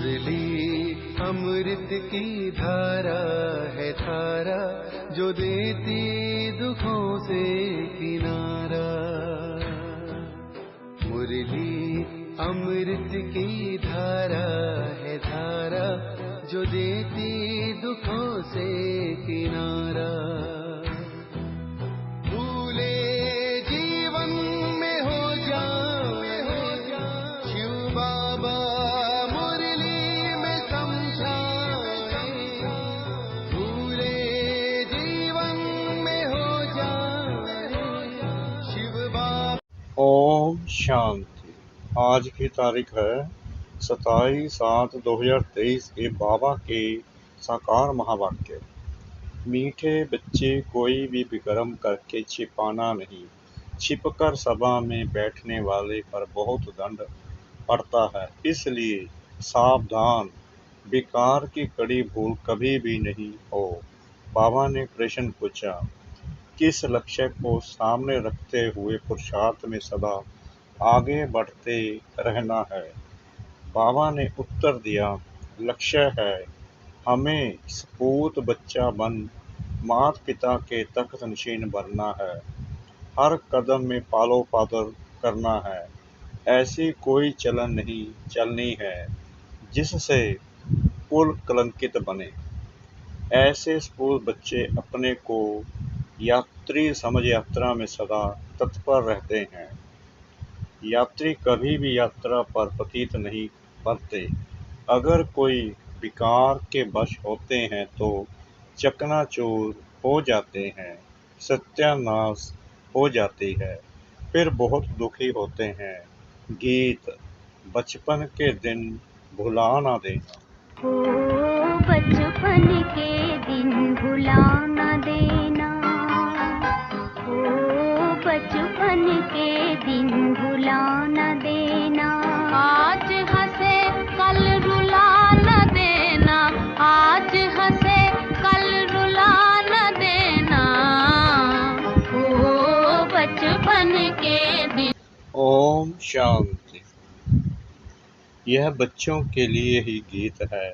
मुरली अमृत की धारा है धारा, जो देती दुखों से किनारा। मुरली अमृत की धारा है धारा, जो देती दुखों से किनारा। भूले जीवन में हो जाए शिव बाबा मुरली में समझाए। भूले जीवन में हो जाए शिव बाबा। ओम शांति। आज की तारीख है 27/7/2023 के बाबा के साकार महावाक्य। मीठे बच्चे कोई भी विक्रम करके छिपाना नहीं, छिपकर सभा में बैठने वाले पर बहुत दंड पड़ता है, इसलिए सावधान, विकार की कड़ी भूल कभी भी नहीं हो। बाबा ने प्रश्न पूछा, किस लक्ष्य को सामने रखते हुए पुरुषार्थ में सदा आगे बढ़ते रहना है? बाबा ने उत्तर दिया, लक्ष्य है हमें सपूत बच्चा बन माता पिता के तख्त नशीन बनना है, हर कदम में पालो पादल करना है। ऐसी कोई चलन नहीं चलनी है जिससे कुल कलंकित बने। ऐसे सपूत बच्चे अपने को यात्री समझ यात्रा में सदा तत्पर रहते हैं। यात्री कभी भी यात्रा पर पतित नहीं बनते। अगर कोई विकार के वश होते हैं तो चकनाचूर हो जाते हैं, सत्यानाश हो जाती है, फिर बहुत दुखी होते हैं। गीत, बचपन के दिन भुला ना देना। ओ बचपन के दिन भुला न देना, ओ बचपन के दिन भुला न देना। आज हंसे कल रुला न देना, आज हंसे कल रुला न देना, ओ बचपन के दिन। ओम शांति। यह बच्चों के लिए ही गीत है।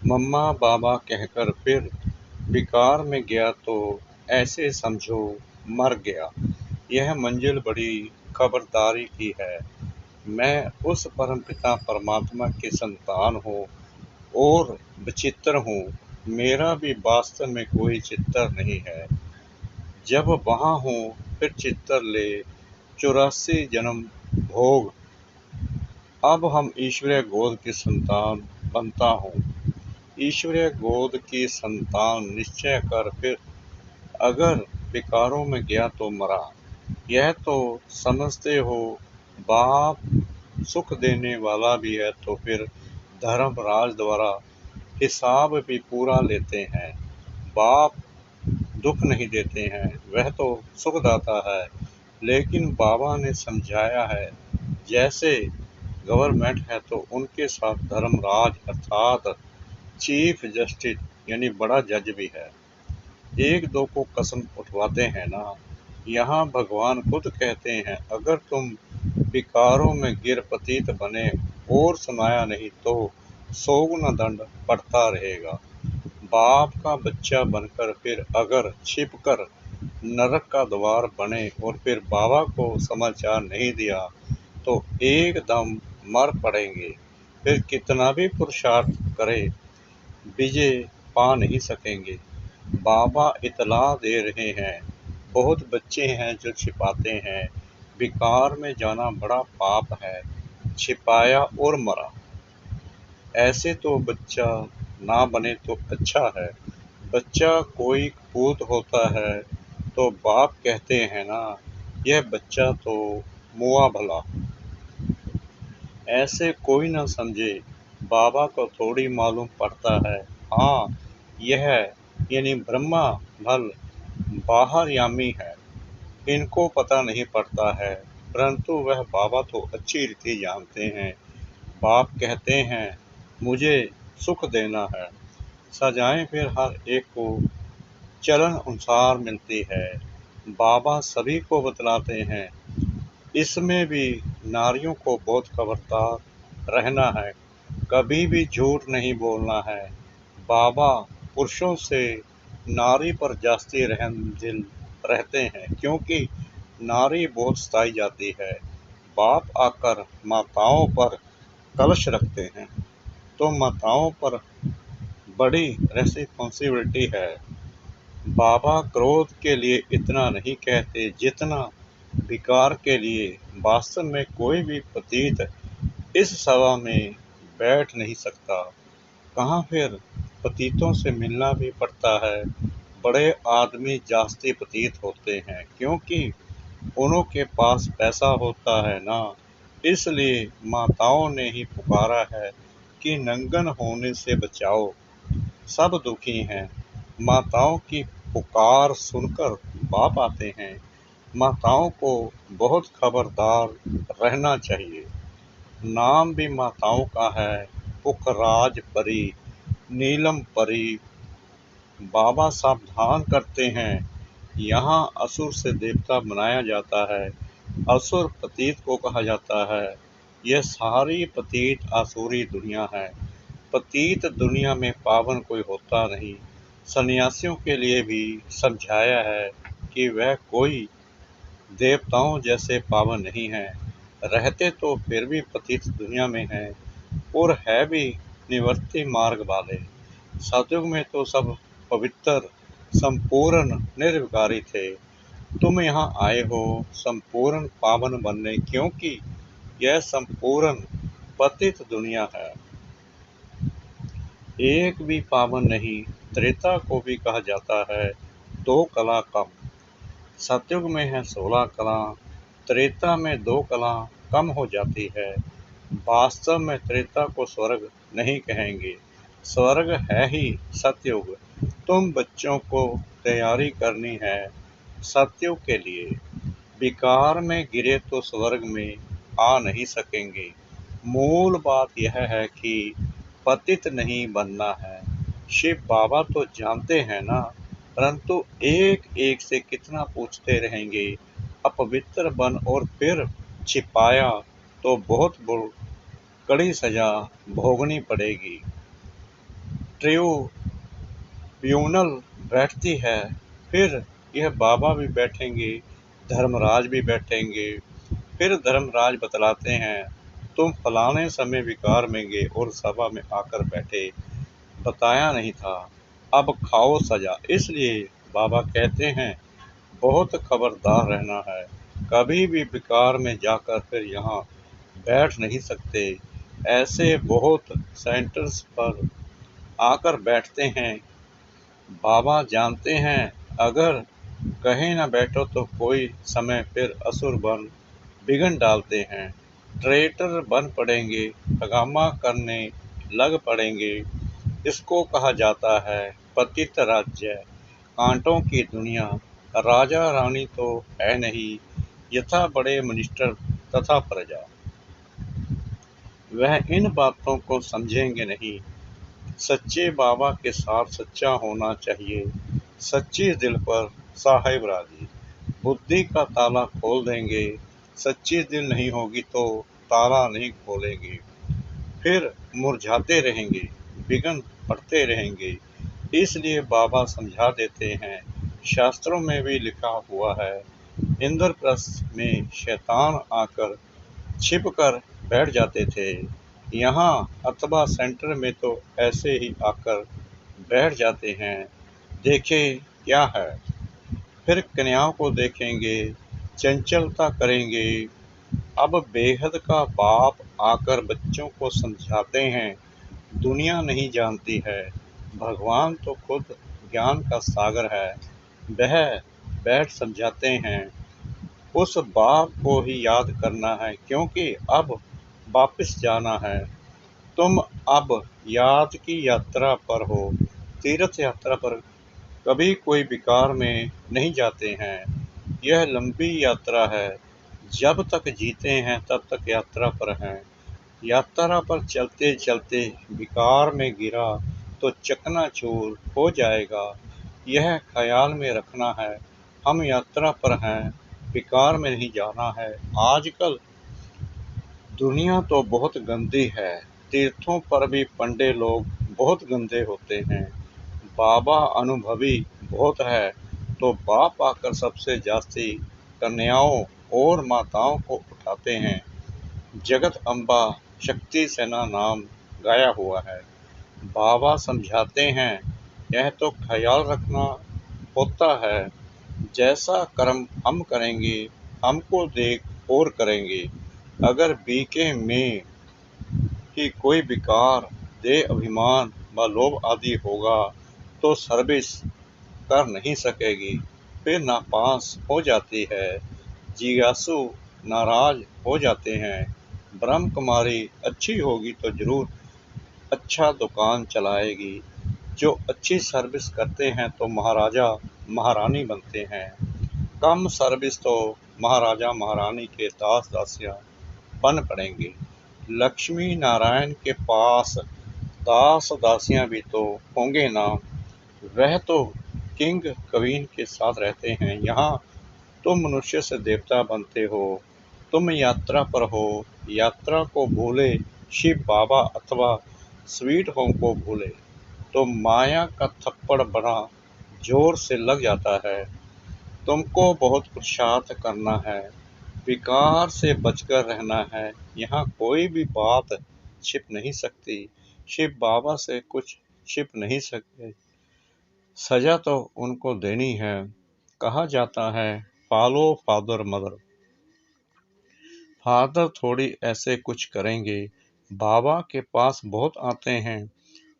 मम्मा बाबा कहकर फिर विकार में गया तो ऐसे समझो मर गया। यह मंजिल बड़ी खबरदारी की है। मैं उस परमपिता परमात्मा की संतान हूँ और विचित्र हूँ। मेरा भी वास्तव में कोई चित्तर नहीं है। जब वहाँ हूँ फिर चित्तर ले 84 जन्म भोग। अब हम ईश्वरीय गोद की संतान बनता हूँ। ईश्वरीय गोद की संतान निश्चय कर फिर अगर विकारों में गया तो मरा। यह तो समझते हो बाप सुख देने वाला भी है तो फिर धर्मराज द्वारा हिसाब भी पूरा लेते हैं। बाप दुख नहीं देते हैं, वह तो सुखदाता है। लेकिन बाबा ने समझाया है, जैसे गवर्नमेंट है तो उनके साथ धर्मराज अर्थात चीफ जस्टिस यानी बड़ा जज भी है। एक दो को कसम उठवाते हैं ना। यहाँ भगवान खुद कहते हैं, अगर तुम विकारों में गिर पतित बने और सुनाया नहीं तो 100 गुना दंड पड़ता रहेगा। बाप का बच्चा बनकर फिर अगर छिपकर नरक का द्वार बने और फिर बाबा को समाचार नहीं दिया तो एकदम मर पड़ेंगे। फिर कितना भी पुरुषार्थ करे विजय पा नहीं सकेंगे। बाबा इतला दे रहे हैं, बहुत बच्चे हैं जो छिपाते हैं। विकार में जाना बड़ा पाप है, छिपाया और मरा। ऐसे तो बच्चा ना बने तो अच्छा है। बच्चा कोई कपूत होता है तो बाप कहते हैं ना, यह बच्चा तो मुआ भला। ऐसे कोई ना समझे, बाबा को थोड़ी मालूम पड़ता है। हाँ, यह यानी ब्रह्मा भल बाहर यामी है, इनको पता नहीं पड़ता है, परंतु वह बाबा तो अच्छी रीति जानते हैं। बाप कहते हैं, मुझे सुख देना है। सजाएं फिर हर एक को चलन अनुसार मिलती है। बाबा सभी को बतलाते हैं, इसमें भी नारियों को बहुत खबरदार रहना है। कभी भी झूठ नहीं बोलना है। बाबा पुरुषों से नारी पर जास्ती रहमदिल रहते हैं, क्योंकि नारी बहुत सताई जाती है। बाप आकर माताओं पर कलश रखते हैं, तो माताओं पर बड़ी रिस्पॉन्सिबिलिटी है। बाबा क्रोध के लिए इतना नहीं कहते जितना विकार के लिए। वास्तव में कोई भी पतित इस सभा में बैठ नहीं सकता। कहाँ फिर पतितों से मिलना भी पड़ता है। बड़े आदमी जास्ती पतित होते हैं, क्योंकि उनके पास पैसा होता है ना। इसलिए माताओं ने ही पुकारा है कि नंगन होने से बचाओ, सब दुखी हैं। माताओं की पुकार सुनकर बाप आते हैं। माताओं को बहुत खबरदार रहना चाहिए। नाम भी माताओं का है, पुखराज परी, नीलम परी। बाबा सावधान करते हैं, यहाँ असुर से देवता बनाया जाता है। असुर पतित को कहा जाता है। यह सारी पतित आसुरी दुनिया है। पतित दुनिया में पावन कोई होता नहीं। सन्यासियों के लिए भी समझाया है कि वह कोई देवताओं जैसे पावन नहीं है। रहते तो फिर भी पतित दुनिया में हैं, और है भी निवृत्ति मार्ग वाले। सतयुग में तो सब पवित्र, संपूर्ण निर्विकारी थे। तुम यहाँ आए हो संपूर्ण पावन बनने, क्योंकि यह संपूर्ण पतित दुनिया है। एक भी पावन नहीं। त्रेता को भी कहा जाता है 2 कला कम। सतयुग में है 16 कला, त्रेता में 2 कला कम हो जाती है। वास्तव में त्रेता को स्वर्ग नहीं कहेंगे, स्वर्ग है ही सतयुग। तुम बच्चों को तैयारी करनी है सतयुग के लिए। विकार में गिरे तो स्वर्ग में आ नहीं सकेंगे। मूल बात यह है कि पतित नहीं बनना है। शिव बाबा तो जानते हैं ना, परंतु एक एक से कितना पूछते रहेंगे। अपवित्र बन और फिर छिपाया तो बहुत कड़ी सजा भोगनी पड़ेगी। ट्रिब्यूनल बैठती है, फिर यह बाबा भी बैठेंगे, धर्मराज भी बैठेंगे। फिर धर्मराज बतलाते हैं, तुम फलाने समय विकार में गए और सभा में आकर बैठे, बताया नहीं था, अब खाओ सजा। इसलिए बाबा कहते हैं बहुत खबरदार रहना है। कभी भी विकार में जाकर फिर यहाँ बैठ नहीं सकते। ऐसे बहुत सेंटर्स पर आकर बैठते हैं। बाबा जानते हैं अगर कहीं न बैठो तो कोई समय फिर असुर बन बिगन डालते हैं। ट्रेटर बन पड़ेंगे, हंगामा करने लग पड़ेंगे। इसको कहा जाता है पतित राज्य, कांटों की दुनिया। राजा रानी तो है नहीं, यथा बड़े मिनिस्टर तथा प्रजा। वह इन बातों को समझेंगे नहीं। सच्चे बाबा के साथ सच्चा होना चाहिए। सच्ची दिल पर साहिब राजी, बुद्धि का ताला खोल देंगे। सच्ची दिल नहीं होगी तो ताला नहीं खोलेंगे, फिर मुरझाते रहेंगे, बिगन पड़ते रहेंगे। इसलिए बाबा समझा देते हैं। शास्त्रों में भी लिखा हुआ है, इंद्रप्रस्थ में शैतान आकर छिप कर बैठ जाते थे। यहाँ अथवा सेंटर में तो ऐसे ही आकर बैठ जाते हैं। देखे क्या है, फिर कन्याओं को देखेंगे, चंचलता करेंगे। अब बेहद का बाप आकर बच्चों को समझाते हैं, दुनिया नहीं जानती है, भगवान तो खुद ज्ञान का सागर है। वह बैठ समझाते हैं। उस बाप को ही याद करना है, क्योंकि अब वापस जाना है। तुम अब याद की यात्रा पर हो, तीर्थ यात्रा पर। कभी कोई विकार में नहीं जाते हैं। यह लंबी यात्रा है। जब तक जीते हैं तब तक यात्रा पर हैं। यात्रा पर चलते चलते विकार में गिरा तो चकनाचूर हो जाएगा। यह ख्याल में रखना है। हम यात्रा पर हैं, विकार में नहीं जाना है। आजकल दुनिया तो बहुत गंदी है, तीर्थों पर भी पंडे लोग बहुत गंदे होते हैं। बाबा अनुभवी बहुत है तो बाप आकर सबसे जास्ती कन्याओं और माताओं को उठाते हैं। जगत अम्बा शक्ति सेना नाम गाया हुआ है। बाबा समझाते हैं, यह तो ख्याल रखना होता है, जैसा कर्म हम करेंगे हमको देख और करेंगे। अगर बीके में ही कोई विकार, देह अभिमान व लोभ आदि होगा तो सर्विस कर नहीं सकेगी, फिर नापास हो जाती है। जिज्ञासु नाराज हो जाते हैं। ब्रह्म कुमारी अच्छी होगी तो जरूर अच्छा दुकान चलाएगी। जो अच्छी सर्विस करते हैं तो महाराजा महारानी बनते हैं। कम सर्विस तो महाराजा महारानी के दास दासियां बन पड़ेंगे। लक्ष्मी नारायण के पास दास दासियां भी तो होंगे ना। वह तो किंग क्वीन के साथ रहते हैं। यहाँ तुम मनुष्य से देवता बनते हो। तुम यात्रा पर हो, यात्रा को भूले शिव बाबा अथवा स्वीट होम को भूले तो माया का थप्पड़ बड़ा जोर से लग जाता है। तुमको बहुत पुरुषार्थ करना है, विकार से बचकर रहना है। यहाँ कोई भी बात छिप नहीं सकती। शिव बाबा से कुछ छिप नहीं सकते। सजा तो उनको देनी है। कहा जाता है फॉलो फादर मदर। फादर थोड़ी ऐसे कुछ करेंगे। बाबा के पास बहुत आते हैं।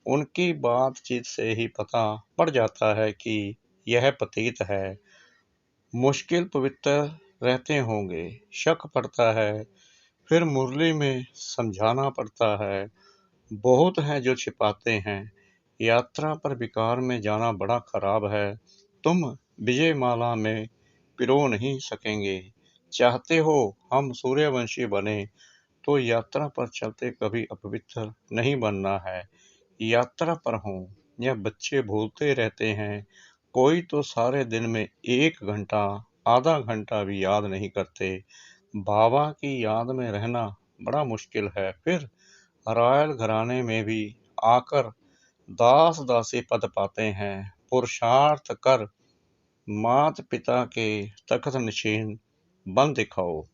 उनकी बातचीत से ही पता पड़ जाता है कि यह पतित है। मुश्किल पवित्र रहते होंगे। शक पड़ता है, फिर मुरली में समझाना पड़ता है। बहुत हैं जो छिपाते हैं। यात्रा पर विकार में जाना बड़ा खराब है। तुम विजयमाला में पिरो नहीं सकेंगे। चाहते हो हम सूर्यवंशी बने तो यात्रा पर चलते कभी अपवित्र नहीं बनना है। यात्रा पर हों। यह बच्चे भूलते रहते हैं। कोई तो सारे दिन में 1 घंटा आधा घंटा भी याद नहीं करते। बाबा की याद में रहना बड़ा मुश्किल है। फिर रॉयल घराने में भी आकर दास दासी पद पाते हैं। पुरुषार्थ कर मात पिता के तख्त नशीन बन दिखाओ,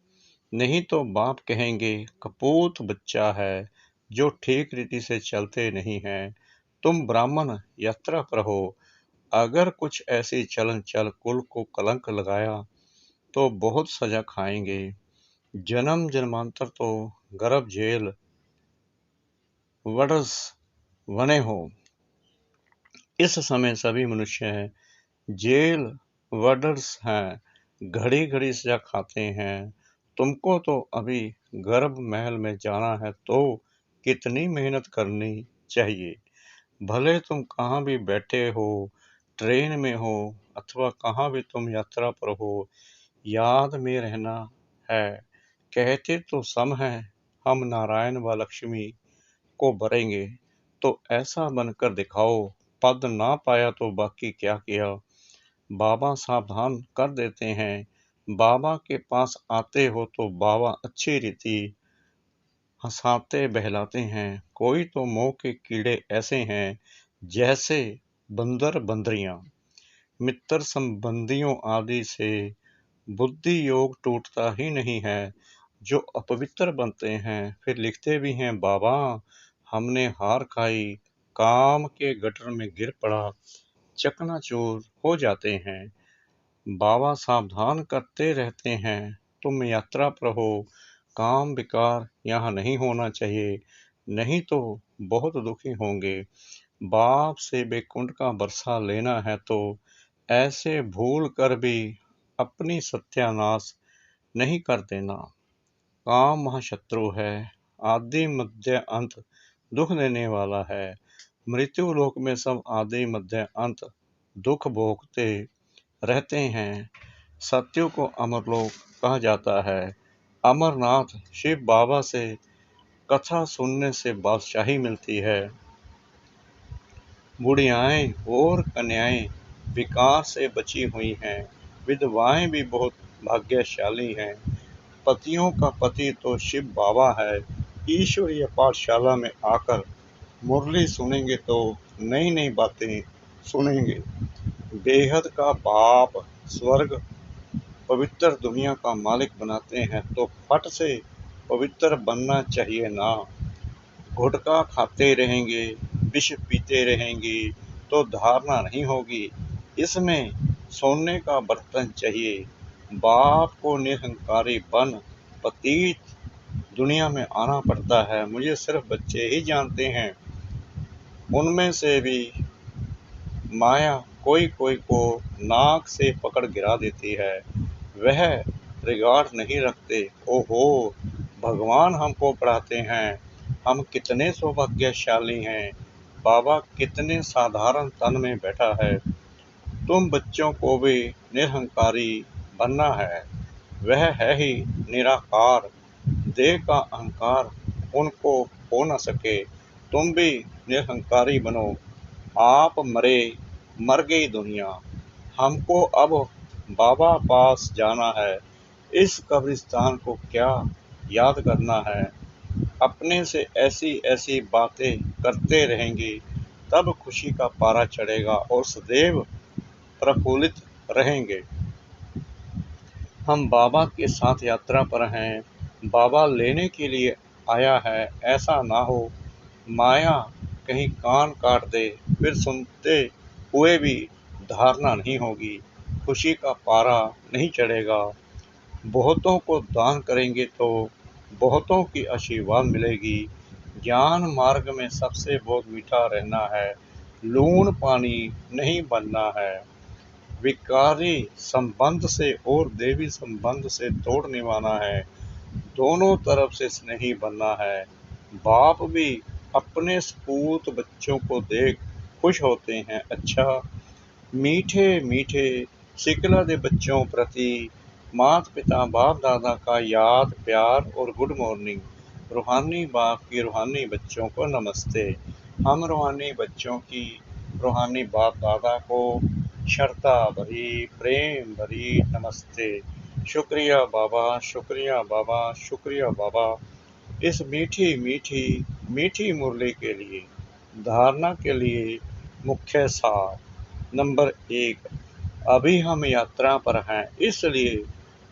नहीं तो बाप कहेंगे कपूत बच्चा है जो ठीक रीति से चलते नहीं हैं। तुम ब्राह्मण यात्रा पर हो, अगर कुछ ऐसी चलन चल कुल को कलंक लगाया तो बहुत सजा खाएंगे। जन्म जन्मांतर तो गर्भ जेल वडस बने हो। इस समय सभी मनुष्य हैं, जेल वर्डर्स हैं, घड़ी घड़ी सजा खाते हैं। तुमको तो अभी गर्भ महल में जाना है तो कितनी मेहनत करनी चाहिए। भले तुम कहाँ भी बैठे हो, ट्रेन में हो अथवा कहाँ भी तुम यात्रा पर हो, याद में रहना है। कहते तो सम है हम नारायण व लक्ष्मी को भरेंगे, तो ऐसा बनकर दिखाओ। पद ना पाया तो बाकी क्या किया। बाबा सावधान कर देते हैं। बाबा के पास आते हो तो बाबा अच्छी रीति हंसाते बहलाते हैं। कोई तो मोह के कीड़े ऐसे हैं जैसे बंदर बंदरियां। मित्र संबंधियों आदि से बुद्धि योग टूटता ही नहीं है। जो अपवित्र बनते हैं फिर लिखते भी हैं बाबा हमने हार खाई, काम के गटर में गिर पड़ा, चकनाचूर हो जाते हैं। बाबा सावधान करते रहते हैं, तुम यात्रा पर हो, काम विकार यहाँ नहीं होना चाहिए, नहीं तो बहुत दुखी होंगे। बाप से बैकुंठ का बरसा लेना है तो ऐसे भूल कर भी अपनी सत्यानाश नहीं कर देना। काम महाशत्रु है, आदि मध्य अंत दुख देने वाला है। मृत्यु लोक में सब आदि मध्य अंत दुख भोगते रहते हैं। सत्यु को अमरलोक कहा जाता है। अमरनाथ शिव बाबा से कथा सुनने से बादशाही मिलती है। बुढ़ियाएं और कन्याएं विकार से बची हुई हैं। विधवाएं भी बहुत भाग्यशाली हैं। पतियों का पति तो शिव बाबा है। ईश्वरीय पाठशाला में आकर मुरली सुनेंगे तो नई नई बातें सुनेंगे। बेहद का बाप स्वर्ग पवित्र दुनिया का मालिक बनाते हैं तो फट से पवित्र बनना चाहिए ना। गुटखा खाते रहेंगे, विष पीते रहेंगे तो धारणा नहीं होगी। इसमें सोने का बर्तन चाहिए। बाप को निरहंकारी बन पतित दुनिया में आना पड़ता है। मुझे सिर्फ बच्चे ही जानते हैं, उनमें से भी माया कोई कोई को नाक से पकड़ गिरा देती है। वह रिगार्ड नहीं रखते। ओहो, भगवान हमको पढ़ाते हैं। हम कितने सौभाग्यशाली हैं। बाबा कितने साधारण तन में बैठा है। तुम बच्चों को भी निरहंकारी बनना है। वह है ही निराकार। देह का अहंकार उनको हो न सके। तुम भी निरहंकारी बनो। आप मरे, मर गई दुनिया। हमको अब बाबा पास जाना है। इस कब्रिस्तान को क्या याद करना है। अपने से ऐसी ऐसी बातें करते रहेंगे तब खुशी का पारा चढ़ेगा और सदैव प्रफुल्लित रहेंगे। हम बाबा के साथ यात्रा पर हैं। बाबा लेने के लिए आया है, ऐसा ना हो माया कहीं कान काट दे, फिर सुनते हुए भी धारणा नहीं होगी। खुशी का पारा नहीं चढ़ेगा। बहुतों को दान करेंगे तो बहुतों की आशीर्वाद मिलेगी। ज्ञान मार्ग में सबसे बहुत मीठा रहना है। लूण पानी नहीं बनना है। विकारी संबंध से और देवी संबंध से तोड़ने वाला है। दोनों तरफ से स्नेही बनना है। बाप भी अपने सपूत बच्चों को देख खुश होते हैं। अच्छा, मीठे मीठे सिकला दे बच्चों प्रति माता पिता बाप दादा का याद प्यार और गुड मॉर्निंग। रूहानी बाप की रूहानी बच्चों को नमस्ते। हम रूहानी बच्चों की रूहानी बाप दादा को श्रद्धा भरी प्रेम भरी नमस्ते। शुक्रिया बाबा, शुक्रिया बाबा, शुक्रिया बाबा, इस मीठी मीठी मीठी मुरली के लिए। धारणा के लिए मुख्य सार। नंबर 1, अभी हम यात्रा पर हैं, इसलिए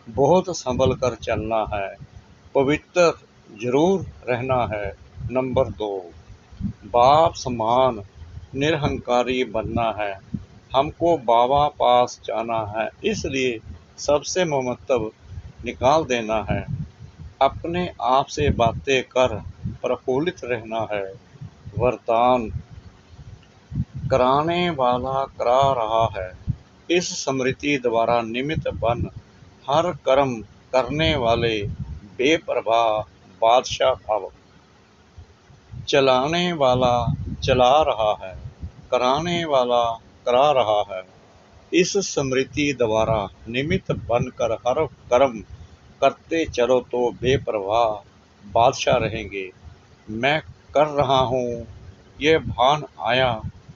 बहुत संभल कर चलना है। पवित्र जरूर रहना है। नंबर 2, बाप समान निरहंकारी बनना है। हमको बाबा पास जाना है, इसलिए सबसे महत्व निकाल देना है। अपने आप से बातें कर प्रफुल्लित रहना है। वरदान, कराने वाला करा रहा है। इस स्मृति द्वारा निमित्त बन हर कर्म करने वाले बेपरवाह बादशाह भव। चलाने वाला चला रहा है, कराने वाला करा रहा है। इस स्मृति द्वारा निमित्त बनकर हर कर्म करते चलो तो बेपरवाह बादशाह रहेंगे। मैं कर रहा हूँ, यह भान आया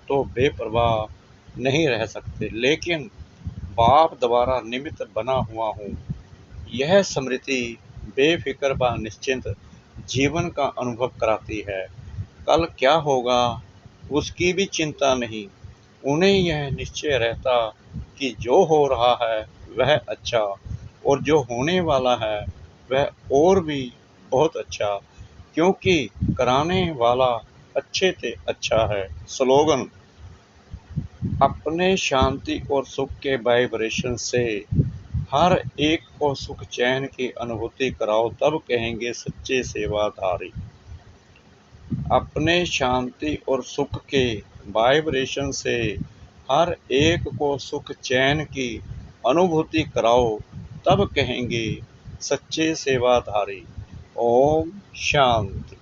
तो बेपरवाह नहीं रह सकते, लेकिन बाप द्वारा निमित्त बना हुआ हूँ। यह स्मृति बेफिक्र व निश्चिंत जीवन का अनुभव कराती है। कल क्या होगा उसकी भी चिंता नहीं। उन्हें यह निश्चय रहता कि जो हो रहा है वह अच्छा, और जो होने वाला है वह और भी बहुत अच्छा, क्योंकि कराने वाला अच्छे से अच्छा है। स्लोगन, अपने शांति और सुख के वाइब्रेशन से हर एक को सुख चैन की अनुभूति कराओ, तब कहेंगे सच्चे सेवाधारी। अपने शांति और सुख के वाइब्रेशन से हर एक को सुख चैन की अनुभूति कराओ, तब कहेंगे सच्चे सेवाधारी। ओम शांति।